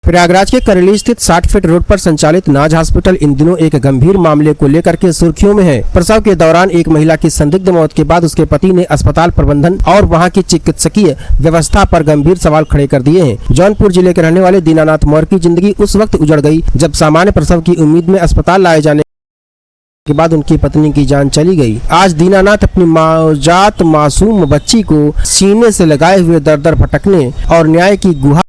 प्रयागराज के करेली स्थित 60 feet road पर संचालित नाज हॉस्पिटल इन दिनों एक गंभीर मामले को लेकर के सुर्खियों में है। प्रसव के दौरान एक महिला की संदिग्ध मौत के बाद उसके पति ने अस्पताल प्रबंधन और वहां की चिकित्सकीय व्यवस्था पर गंभीर सवाल खड़े कर दिए हैं। जौनपुर जिले के रहने वाले दीनानाथ मौर्य की जिंदगी उस वक्त उजड़ गई जब सामान्य प्रसव की उम्मीद में अस्पताल लाए जाने के बाद उनकी पत्नी की जान चली गई। आज दीनानाथ अपनी नवजात मासूम बच्ची को सीने से लगाए हुए दर-दर भटकने और न्याय की गुहार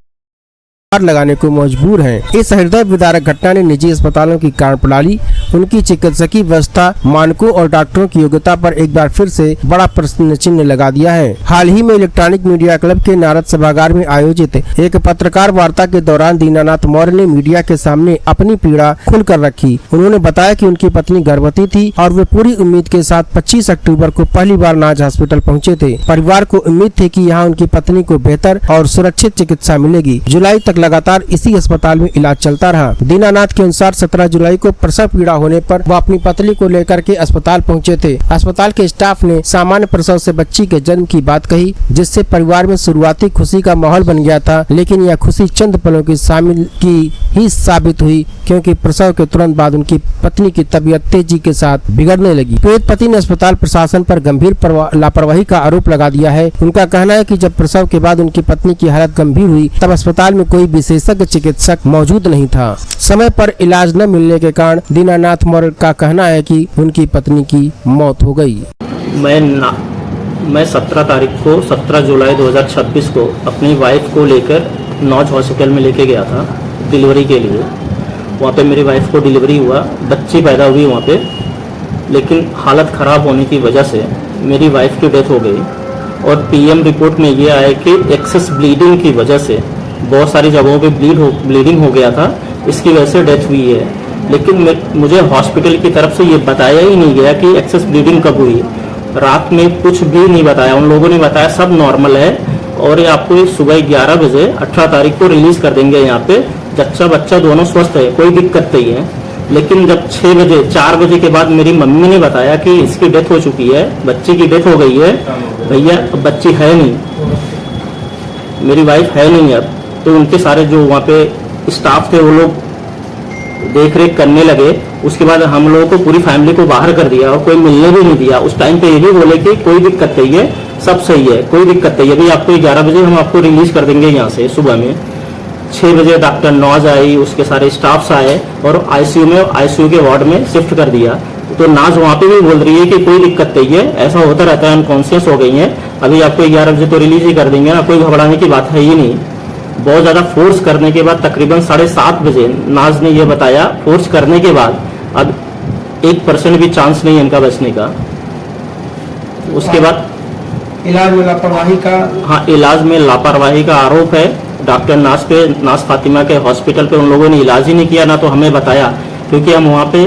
लगाने को मजबूर हैं। इस हृदय विदारक घटना ने निजी अस्पतालों की कार्यप्रणाली, उनकी चिकित्सकीय व्यवस्था, मानकों और डॉक्टरों की योग्यता पर एक बार फिर से बड़ा प्रश्न चिन्ह लगा दिया है। हाल ही में इलेक्ट्रॉनिक मीडिया क्लब के नारद सभागार में आयोजित एक पत्रकार वार्ता के दौरान दीनानाथ मौर्य ने मीडिया के सामने अपनी पीड़ा खुलकर रखी। उन्होंने बताया कि उनकी पत्नी गर्भवती थी और वे पूरी उम्मीद के साथ 25 अक्टूबर को पहली बार नाज हॉस्पिटल पहुँचे थे। परिवार को उम्मीद थी कि यहाँ उनकी पत्नी को बेहतर और सुरक्षित चिकित्सा मिलेगी। जुलाई तक लगातार इसी अस्पताल में इलाज चलता रहा। दीनानाथ के अनुसार 17 जुलाई को प्रसव पीड़ा होने पर वह अपनी पत्नी को लेकर के अस्पताल पहुंचे थे। अस्पताल के स्टाफ ने सामान्य प्रसव से बच्ची के जन्म की बात कही, जिससे परिवार में शुरुआती खुशी का माहौल बन गया था। लेकिन यह खुशी चंद पलों की शामिल की ही साबित हुई, क्योंकि प्रसव के तुरंत बाद उनकी पत्नी की तबीयत तेजी के साथ बिगड़ने लगी। पीड़ित पति ने अस्पताल प्रशासन पर गंभीर लापरवाही का आरोप लगा दिया है। उनका कहना है कि जब प्रसव के बाद उनकी पत्नी की हालत गंभीर हुई तब अस्पताल में कोई विशेषज्ञ चिकित्सक मौजूद नहीं था। समय पर इलाज न मिलने के कारण दीनानाथ मौर्य का कहना है कि उनकी पत्नी की मौत हो गई। मैं 17 जुलाई 2026 को अपनी वाइफ को लेकर नाज हॉस्पिटल में लेके गया था डिलीवरी के लिए। वहाँ पे मेरी वाइफ को डिलीवरी हुआ, बच्ची पैदा हुई वहाँ पे, लेकिन हालत ख़राब होने की वजह से मेरी वाइफ की डेथ हो गई। और पीएम रिपोर्ट में ये आया कि एक्सेस ब्लीडिंग की वजह से बहुत सारी जगहों पे ब्लीडिंग हो गया था, इसकी वजह से डेथ हुई है। लेकिन मुझे हॉस्पिटल की तरफ से ये बताया ही नहीं गया कि एक्सेस ब्लीडिंग कब हुई। रात में कुछ भी नहीं बताया, उन लोगों ने बताया सब नॉर्मल है और ये आपको सुबह 11 बजे 18 तारीख को रिलीज कर देंगे। यहाँ पे जच्चा बच्चा दोनों स्वस्थ है, कोई दिक्कत नहीं है। लेकिन जब 4 बजे के बाद मेरी मम्मी ने बताया कि इसकी डेथ हो चुकी है, बच्ची की डेथ हो गई है, भैया बच्ची है नहीं, मेरी वाइफ है नहीं अब। तो उनके सारे जो वहाँ पे स्टाफ थे वो लोग देख रेख करने लगे। उसके बाद हम लोगों को, पूरी फैमिली को बाहर कर दिया और कोई मिलने भी नहीं दिया। उस टाइम पे ये भी बोले कि कोई दिक्कत नहीं है, सब सही है, कोई दिक्कत नहीं है, अभी आपको 11 बजे हम आपको रिलीज कर देंगे यहाँ से। सुबह में 6 बजे डॉक्टर नाज आई, उसके सारे स्टाफ्स आए और आईसीयू के वार्ड में शिफ्ट कर दिया। तो नाज वहाँ पे भी बोल रही है कि कोई दिक्कत नहीं है, ऐसा होता रहता है, अनकॉन्शियस हो गई है, अभी आपको 11 बजे तो रिलीज ही कर देंगे ना, कोई घबराने की बात है ही नहीं। बहुत ज़्यादा फोर्स करने के बाद तकरीबन 7:30 बजे नाज ने यह बताया, फोर्स करने के बाद अब 1% भी चांस नहीं है इनका बचने का। उसके बाद इलाज में लापरवाही का, हाँ, इलाज में लापरवाही का आरोप है डॉक्टर नाज फातिमा के हॉस्पिटल पे। उन लोगों ने इलाज ही नहीं किया, ना तो हमें बताया, क्योंकि हम वहाँ पे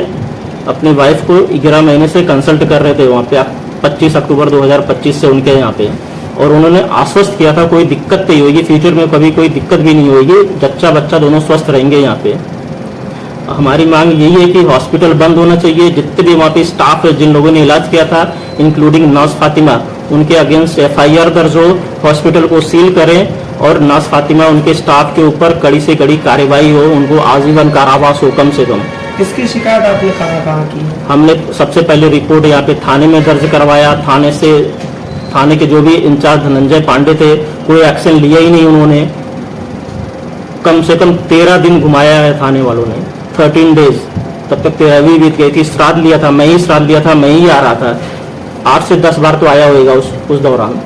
अपनी वाइफ को 11 महीने से कंसल्ट कर रहे थे वहाँ पे 25 अक्टूबर 2025 से उनके यहाँ पे। और उन्होंने आश्वस्त किया था कोई दिक्कत नहीं होगी, फ्यूचर में कभी कोई दिक्कत भी नहीं होगी, जच्चा बच्चा दोनों स्वस्थ रहेंगे यहाँ पे। हमारी मांग यही है कि हॉस्पिटल बंद होना चाहिए। जितने भी वहाँ पे स्टाफ है, जिन लोगों ने इलाज किया था, इंक्लूडिंग नाज फातिमा, उनके अगेंस्ट FIR दर्ज हो, हॉस्पिटल को सील करें और नाज फातिमा उनके स्टाफ के ऊपर कड़ी से कड़ी कार्रवाई हो, उनको आजीवन कारावास हो कम से कम। इसकी शिकायत आपने कहाँ की? हमने सबसे पहले रिपोर्ट यहाँ पे थाने में दर्ज करवाया। थाने के जो भी इंचार्ज धनंजय पांडे थे, कोई एक्शन लिया ही नहीं उन्होंने। कम से कम 13 दिन घुमाया है थाने वालों ने, 13 डेज, तब तक 13वीं बीत गई थी। श्राद्ध लिया था, मैं ही श्राद्ध लिया था, मैं ही आ रहा था। 8 से 10 बार तो आया होगा उस दौरान,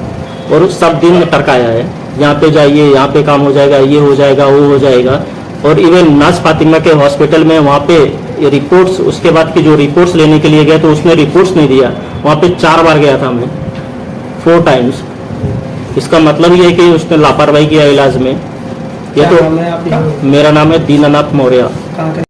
और सब दिन टरकाया है, यहाँ पे जाइए, यहाँ पे काम हो जाएगा, ये हो जाएगा, वो हो जाएगा। और इवन नाज फातिमा के हॉस्पिटल में वहाँ पे रिपोर्ट्स, उसके बाद की जो रिपोर्ट्स लेने के लिए गए तो उसने रिपोर्ट्स नहीं दिया। वहाँ पे 4 बार गया था मैं, 4 टाइम्स। इसका मतलब ये है कि उसने लापरवाही किया इलाज में। ये तो मेरा नाम है दीनानाथ मौर्य।